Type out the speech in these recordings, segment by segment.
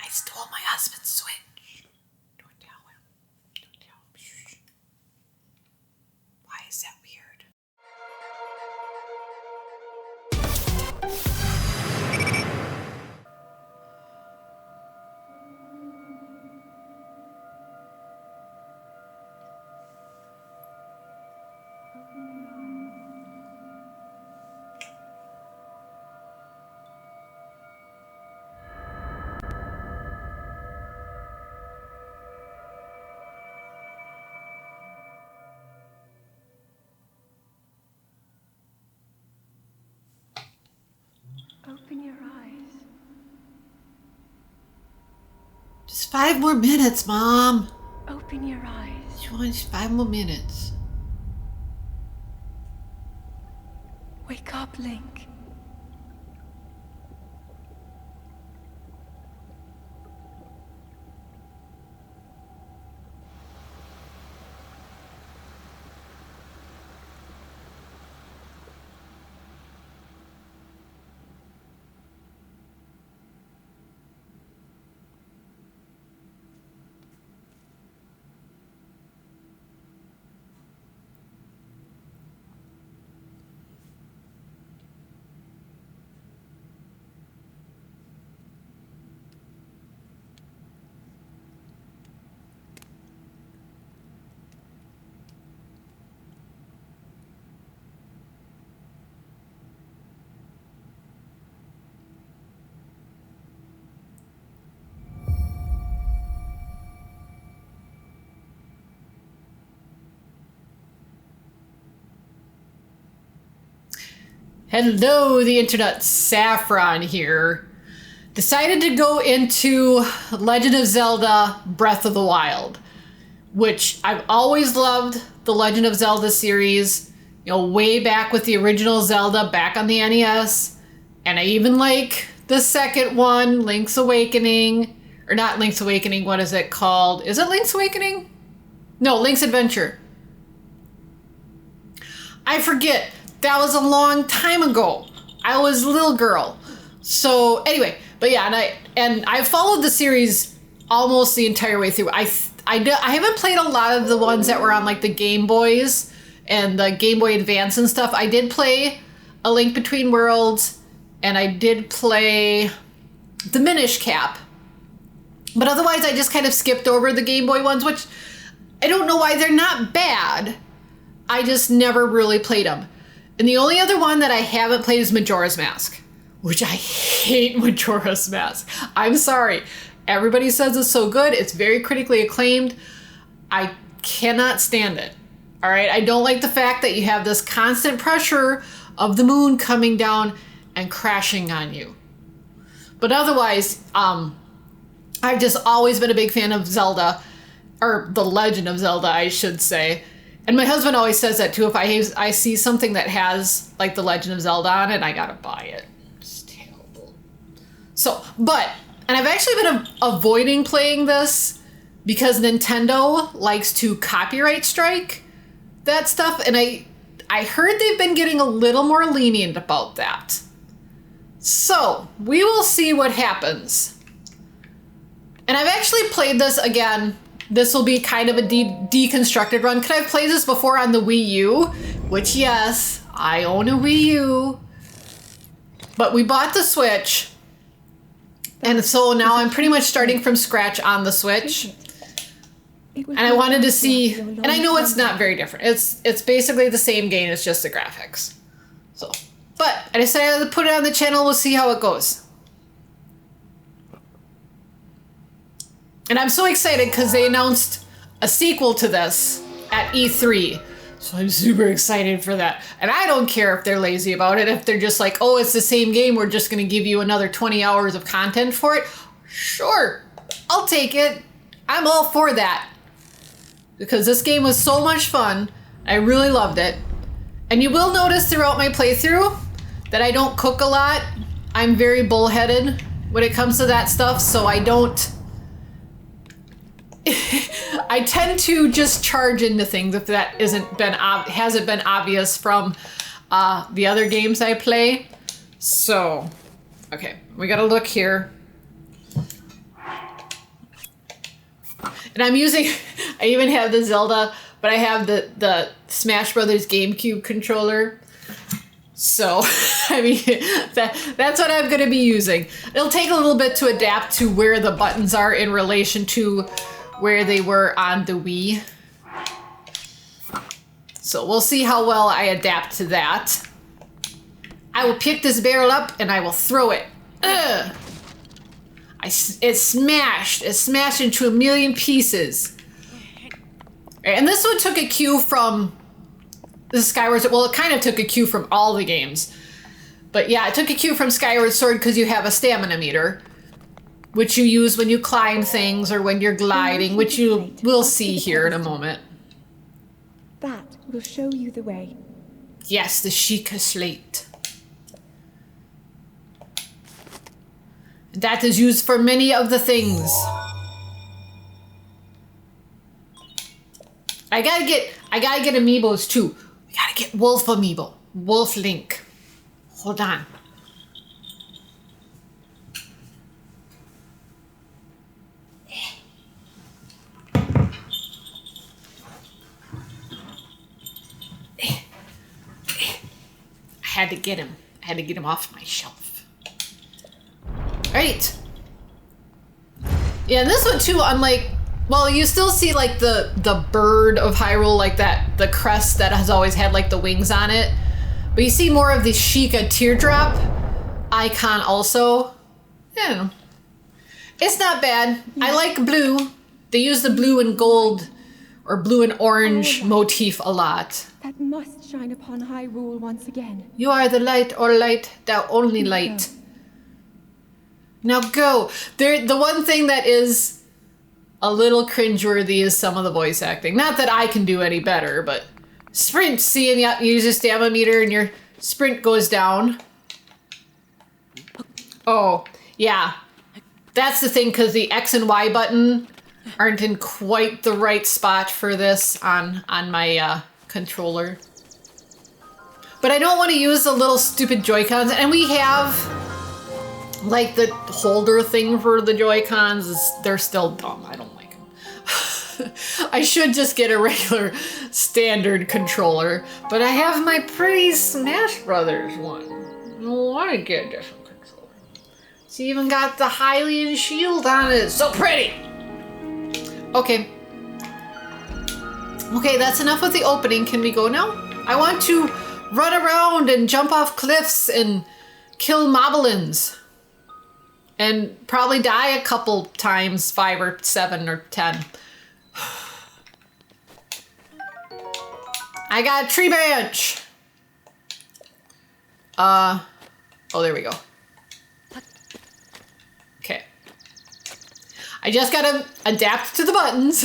I stole my husband's Switch. Don't tell him. Don't tell him. Shh. Why is that weird? Open your eyes. Just 5 more minutes, Mom. Open your eyes. You want 5 more minutes? Wake up, Link. Hello, the internet. Saffron here. Decided to go into Legend of Zelda Breath of the Wild, which I've always loved the Legend of Zelda series, you know, way back with the original Zelda back on the NES. And I even like the second one, Link's Awakening. Or not Link's Awakening, what is it called? Is it Link's Awakening? No, Link's Adventure. I forget. That was a long time ago. I was a little girl. So anyway, but yeah, and I followed the series almost the entire way through. I haven't played a lot of the ones that were on like the Game Boys and the Game Boy Advance and stuff. I did play A Link Between Worlds, and I did play the Minish Cap. But otherwise, I just kind of skipped over the Game Boy ones, which I don't know why. They're not bad. I just never really played them. And the only other one that I haven't played is Majora's Mask, which I hate Majora's Mask. I'm sorry. Everybody says it's so good. It's very critically acclaimed. I cannot stand it. All right. I don't like the fact that you have this constant pressure of the moon coming down and crashing on you. But otherwise, I've just always been a big fan of Zelda, or the Legend of Zelda, I should say. And my husband always says that too. If I see something that has like the Legend of Zelda on it, I gotta buy it. It's terrible. So, and I've actually been avoiding playing this because Nintendo likes to copyright strike that stuff. And I heard they've been getting a little more lenient about that. So we will see what happens. And I've actually played this again. This will be kind of a deconstructed run. Could I have played this before on the Wii U? Which, yes, I own a Wii U. But we bought the Switch. And so now I'm pretty much starting from scratch on the Switch. And I wanted to see, and I know it's not very different. It's basically the same game, it's just the graphics. So, but I decided to put it on the channel, we'll see how it goes. And I'm so excited because they announced a sequel to this at E3. So I'm super excited for that. And I don't care if they're lazy about it. If they're just like, oh, it's the same game, we're just going to give you another 20 hours of content for it. Sure, I'll take it. I'm all for that. Because this game was so much fun. I really loved it. And you will notice throughout my playthrough that I don't cook a lot. I'm very bullheaded when it comes to that stuff. So I don't... I tend to just charge into things if that hasn't been obvious from the other games I play. So, okay, we gotta look here. And I'm using, I even have the Zelda, but I have the Smash Brothers GameCube controller. So, I mean, that's what I'm going to be using. It'll take a little bit to adapt to where the buttons are in relation to where they were on the Wii. So we'll see how well I adapt to that. I will pick this barrel up and I will throw it. Ugh. It's smashed. It's smashed into a million pieces. And this one took a cue from the Skyward Sword. Well, it kind of took a cue from all the games. But yeah, it took a cue from Skyward Sword because you have a stamina meter, which you use when you climb things or when you're gliding, which you will see here in a moment. That will show you the way. Yes, the Sheikah Slate. That is used for many of the things. I gotta get amiibos too. We gotta get Wolf amiibo. Wolf Link. Hold on. I had to get him. I had to get him off my shelf. Right. Yeah, and this one too, unlike, well, you still see like the bird of Hyrule, like that, the crest that has always had like the wings on it. But you see more of the Sheikah teardrop icon also. Yeah. It's not bad. I like blue. They use the blue and gold or blue and orange motif a lot. That must shine upon Hyrule once again. You are the light, or light, thou only light. Now go. The one thing that is a little cringeworthy is some of the voice acting. Not that I can do any better, but sprint. See, and you use your stamina meter and your sprint goes down. Oh, yeah. That's the thing, because the X and Y button aren't in quite the right spot for this on my controller. But I don't want to use the little stupid Joy-Cons, and we have like the holder thing for the Joy-Cons. They're still dumb. I don't like them. I should just get a regular standard controller, but I have my pretty Smash Brothers one. I don't want to get a different controller. It's even got the Hylian shield on it. It's so pretty. Okay. Okay, that's enough with the opening. Can we go now? I want to run around and jump off cliffs and kill moblins. And probably die a couple times, 5 or 7 or 10. I got a tree branch. Oh, there we go. Okay. I just gotta adapt to the buttons.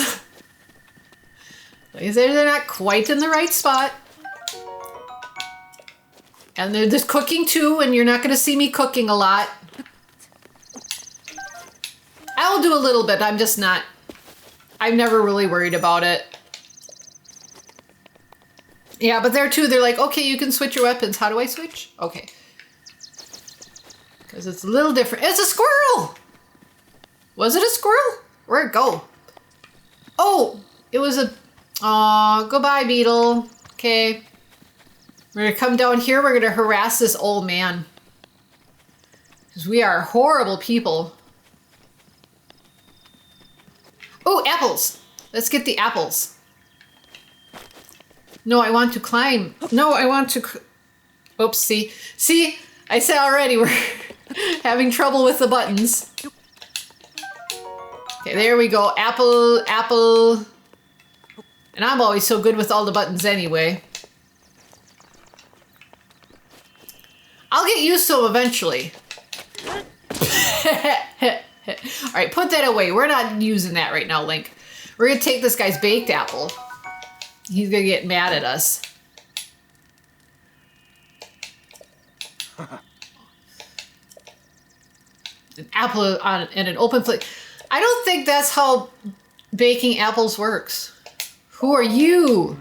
Like I said, they're not quite in the right spot. And they're just cooking too, and you're not gonna see me cooking a lot. I'll do a little bit, I'm just not, I'm never really worried about it. Yeah, but there too, they're like, okay, you can switch your weapons. How do I switch? Okay. Because it's a little different. It's a squirrel! Was it a squirrel? Where'd it go? Oh, it was a, aw, goodbye, beetle. Okay. We're gonna come down here, we're gonna harass this old man. Because we are horrible people. Oh, apples! Let's get the apples. No, I want to climb. No, I want to... Oops, see? See? I said already we're having trouble with the buttons. Okay, there we go. Apple, apple. And I'm always so good with all the buttons anyway. I'll get used to them eventually. All right, put that away. We're not using that right now, Link. We're gonna take this guy's baked apple. He's gonna get mad at us. An apple on in an open plate. I don't think that's how baking apples works. Who are you?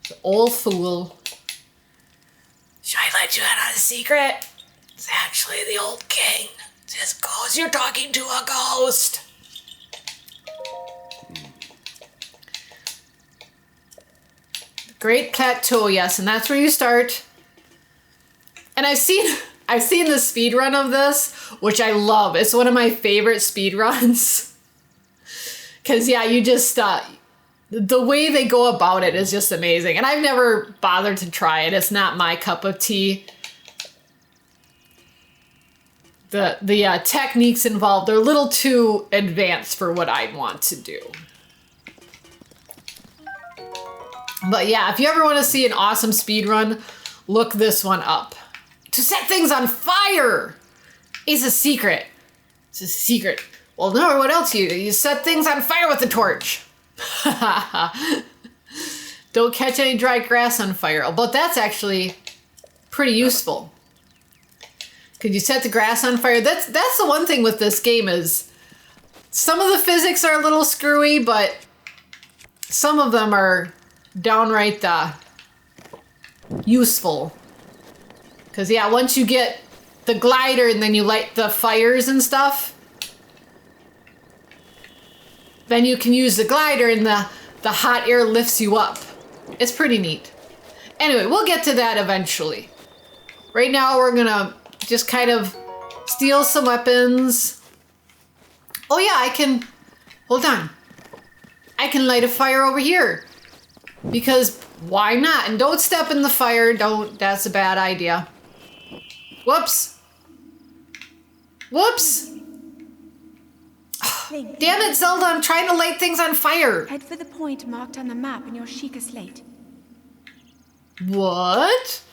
The old fool. Should I let you in on a secret? It's actually the old king. Just goes, you're talking to a ghost. Great Plateau, yes, and that's where you start. And I've seen the speed run of this, which I love. It's one of my favorite speed runs. Cause yeah, you just the way they go about it is just amazing. And I've never bothered to try it. It's not my cup of tea. The techniques involved, they're a little too advanced for what I'd want to do. But yeah, if you ever want to see an awesome speed run, look this one up. To set things on fire is a secret. It's a secret. Well, no, what else you set things on fire with a torch. Don't catch any dry grass on fire. But that's actually pretty useful. Could you set the grass on fire? That's the one thing with this game is some of the physics are a little screwy, but some of them are downright useful. Because yeah, once you get the glider and then you light the fires and stuff, then you can use the glider and the hot air lifts you up. It's pretty neat. Anyway, we'll get to that eventually. Right now we're gonna just kind of steal some weapons. Oh yeah, I can, hold on. I can light a fire over here. Because why not? And don't step in the fire, that's a bad idea. Whoops. Whoops. Damn it, Zelda, I'm trying to light things on fire. Head for the point marked on the map in your Sheikah slate. What?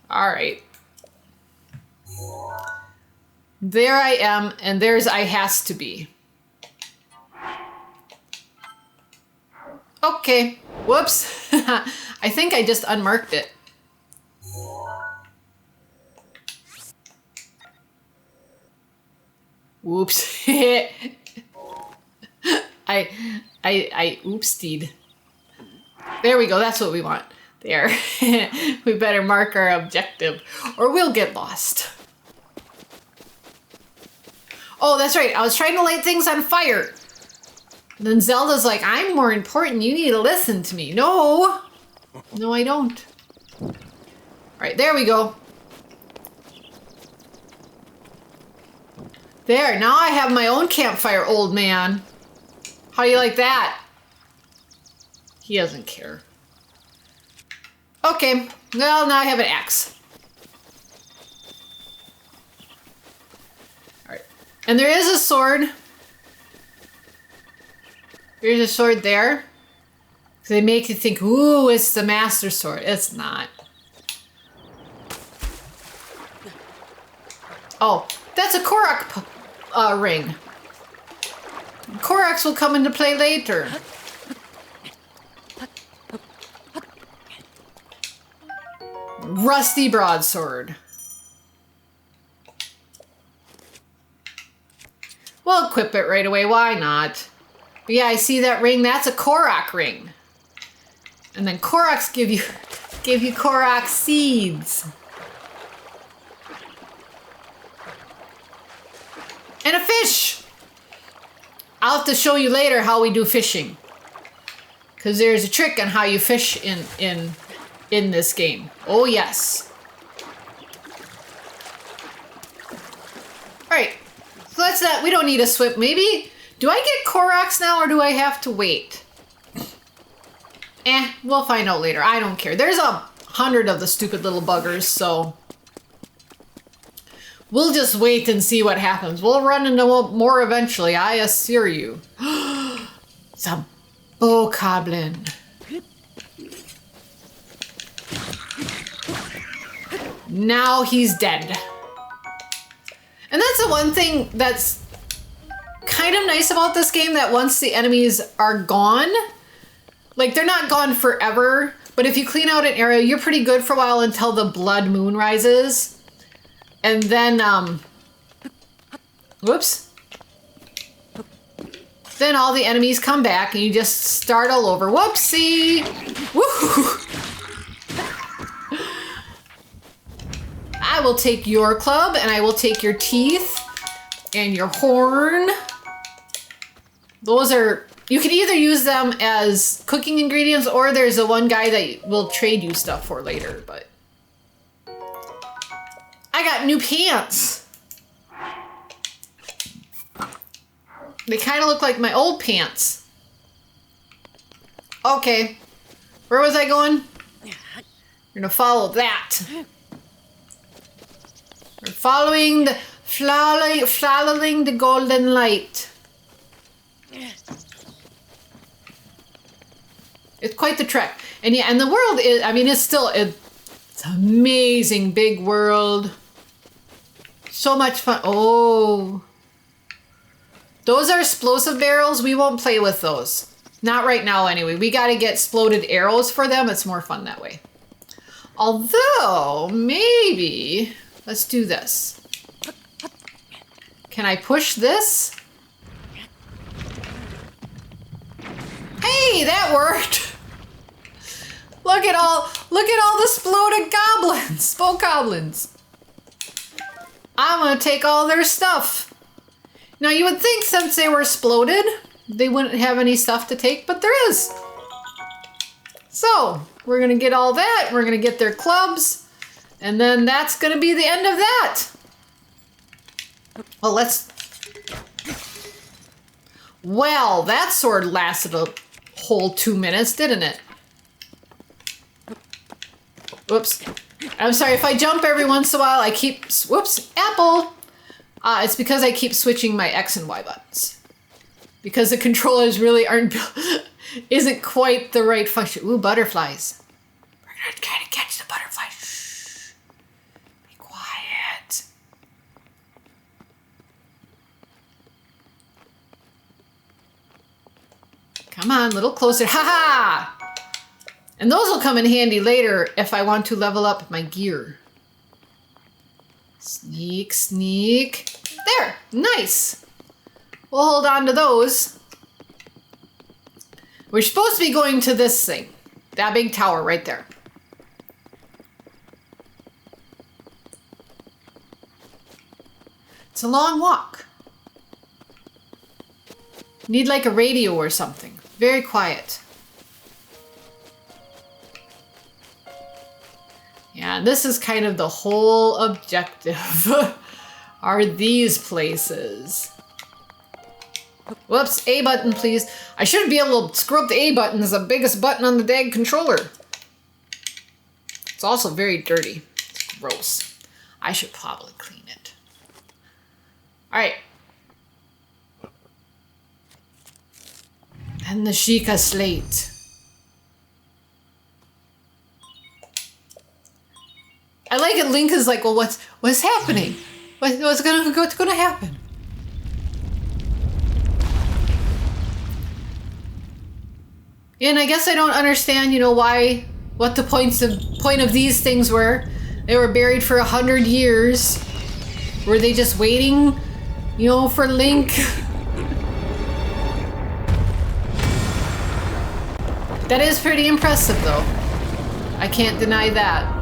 All right. There I am, and there's I has to be. Okay. Whoops. I think I just unmarked it. Whoops. I oopsied. There we go. That's what we want. There. We better mark our objective or we'll get lost. Oh, that's right. I was trying to light things on fire. And then Zelda's like, I'm more important. You need to listen to me. No. No, I don't. All right, there we go. There, now I have my own campfire, old man. How do you like that? He doesn't care. Okay, well, now I have an axe. All right, and there is a sword. There's a sword there. They make you think, ooh, it's the Master Sword. It's not. Oh, that's a Korok ring. Koroks will come into play later. Rusty broadsword. We'll equip it right away. Why not? But yeah, I see that ring. That's a Korok ring. And then Koroks give you Korok seeds. And a fish. I'll have to show you later how we do fishing. Because there's a trick on how you fish in this game. Oh yes. Alright. So that's that. We don't need a swim. Maybe, do I get Koroks now or do I have to wait? We'll find out later. I don't care. There's 100 of the stupid little buggers, so we'll just wait and see what happens. We'll run into more eventually, I assure you. It's a bokoblin. Now he's dead. And that's the one thing that's kind of nice about this game, that once the enemies are gone, like they're not gone forever, but if you clean out an area, you're pretty good for a while until the blood moon rises. And then, whoops. Then all the enemies come back and you just start all over. Whoopsie! Woo! I will take your club and I will take your teeth and your horn. Those are you can either use them as cooking ingredients, or there's a one guy that will trade you stuff for later, but... I got new pants. They kind of look like my old pants. Okay. Where was I going? We're gonna follow that. We're following the... following the golden light. It's quite the trek. And yeah, and the world is, I mean, it's an amazing big world. So much fun. Oh. Those are explosive barrels. We won't play with those. Not right now anyway. We got to get exploded arrows for them. It's more fun that way. Although, maybe, let's do this. Can I push this? Hey, that worked. Look at all the exploded goblins, bokoblins. I'm gonna take all their stuff. Now you would think since they were exploded, they wouldn't have any stuff to take, but there is. So we're gonna get all that. We're gonna get their clubs, and then that's gonna be the end of that. Well, well, that sword lasted a whole 2 minutes, didn't it? Whoops. I'm sorry if I jump every once in a while. I keep, whoops, apple. It's because I keep switching my X and Y buttons. Because the controllers really isn't quite the right function. Ooh, butterflies. We're gonna try to catch the butterflies. Shh. Be quiet. Come on, a little closer. Ha ha! And those will come in handy later if I want to level up my gear. Sneak, sneak. There, nice. We'll hold on to those. We're supposed to be going to this thing. That big tower right there. It's a long walk. Need like a radio or something. Very quiet. Yeah, this is kind of the whole objective. Are these places. Whoops, A button, please. I should be able to screw up the A button. It's the biggest button on the dag controller. It's also very dirty. It's gross. I should probably clean it. All right. And the Sheikah slate. I like it. Link is like, well, what's happening? What's gonna happen? And I guess I don't understand, you know, what the point of these things were. They were buried for 100 years. Were they just waiting, you know, for Link? That is pretty impressive, though. I can't deny that.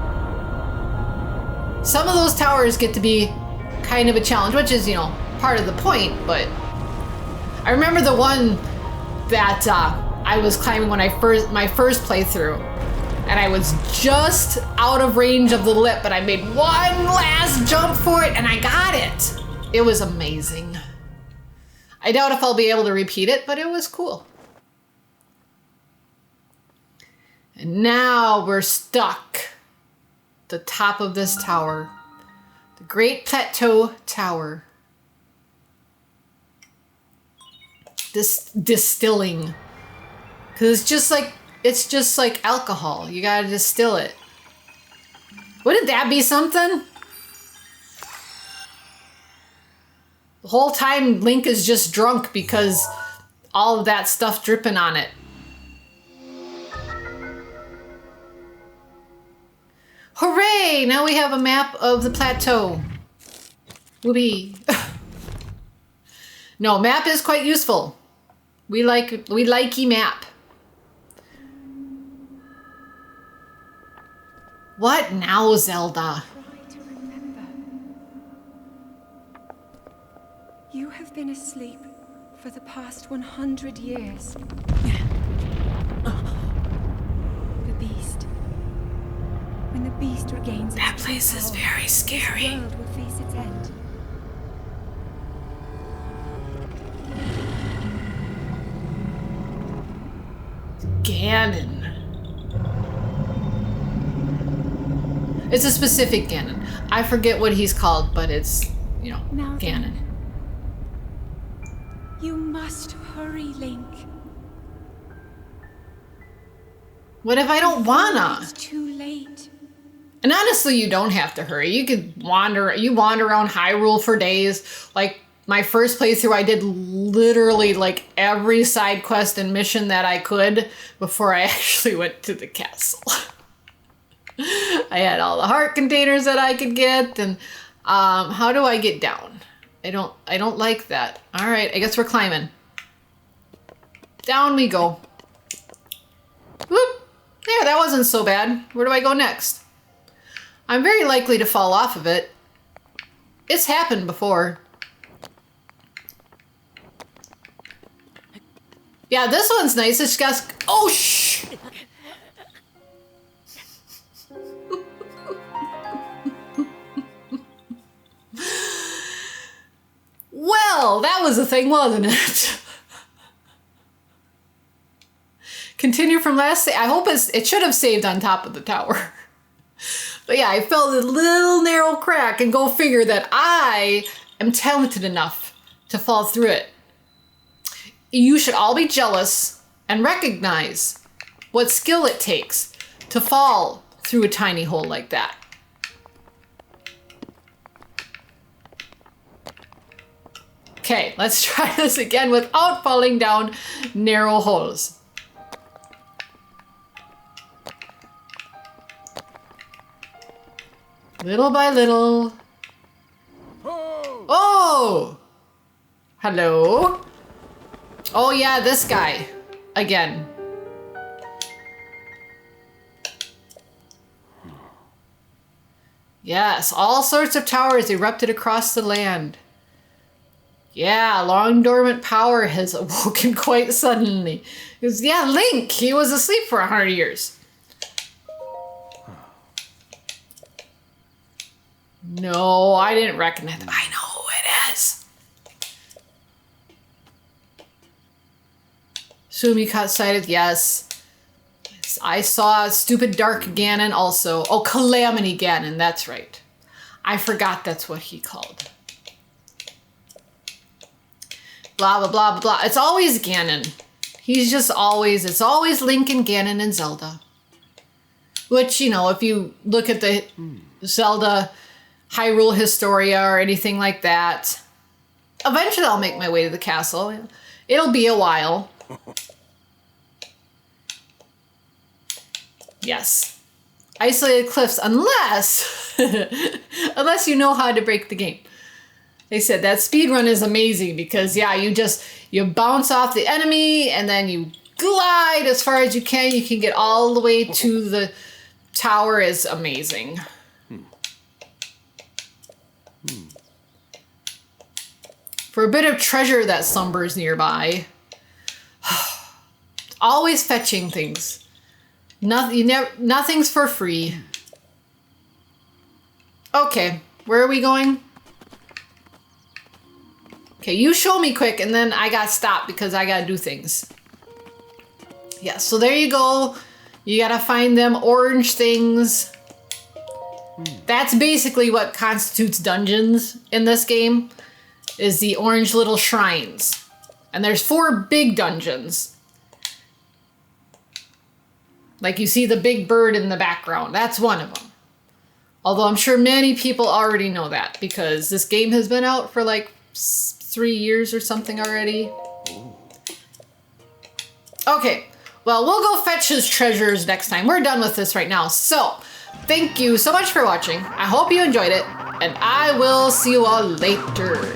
Some of those towers get to be kind of a challenge, which is, you know, part of the point, but I remember the one that I was climbing when my first playthrough, and I was just out of range of the lip, but I made one last jump for it, and I got it. It was amazing. I doubt if I'll be able to repeat it, but it was cool. And now we're stuck at the top of this tower. The Great Plateau Tower. This distilling. Because it's just like alcohol. You gotta distill it. Wouldn't that be something? The whole time Link is just drunk because all of that stuff dripping on it. Hooray! Now we have a map of the plateau. Whoopee. No, map is quite useful. We likey map. What now, Zelda? Try to remember. You have been asleep For the past 100 years. The beast. When the beast regains its That place true is power, very scary. the world will face its end. Ganon. It's a specific Ganon. I forget what he's called, but it's, you know, Now Ganon. then, you must hurry, Link. What if I don't wanna? It's too late. And honestly, you don't have to hurry. You could wander around Hyrule for days. Like my first playthrough, I did literally like every side quest and mission that I could before I actually went to the castle. I had all the heart containers that I could get, and how do I get down? I don't like that. All right, I guess we're climbing. Down we go. Whoop! Yeah, that wasn't so bad. Where do I go next? I'm very likely to fall off of it. It's happened before. Yeah, this one's nice. It's got... Oh, shh! Well, that was a thing, wasn't it? Continue from last... I hope it should have saved on top of the tower. But yeah, I felt a little narrow crack, and go figure that I am talented enough to fall through it. You should all be jealous and recognize what skill it takes to fall through a tiny hole like that. Okay, let's try this again without falling down narrow holes. Little by little. Oh! Hello? Oh yeah, this guy. Again. Yes, all sorts of towers erupted across the land. Yeah, long dormant power has awoken quite suddenly. Because, yeah, Link, he was asleep for 100 years. No, I didn't recognize him. I know who it is. Sumi caught sighted, yes. I saw stupid Dark Ganon also. Oh, Calamity Ganon, that's right. I forgot that's what he called. Blah, blah, blah, blah, blah. It's always Ganon. He's just always, it's always Link and Ganon and Zelda. Which, you know, if you look at the Zelda Hyrule Historia or anything like that, eventually I'll make my way to the castle. It'll be a while. Yes. Isolated cliffs, unless unless you know how to break the game. They said that speedrun is amazing because, yeah, you bounce off the enemy and then you glide as far as you can. You can get all the way to the tower. Is amazing. For a bit of treasure that slumbers nearby. Always fetching things. Nothing's for free. Okay, where are we going? Okay, you show me quick, and then I gotta stop because I gotta do things. Yeah, so there you go. You gotta find them orange things. That's basically what constitutes dungeons in this game, is the orange little shrines. And there's 4 big dungeons. Like you see the big bird in the background. That's one of them. Although I'm sure many people already know that because this game has been out for like 3 years or something already. Okay, well, we'll go fetch his treasures next time. We're done with this right now. So, thank you so much for watching. I hope you enjoyed it, and I will see you all later.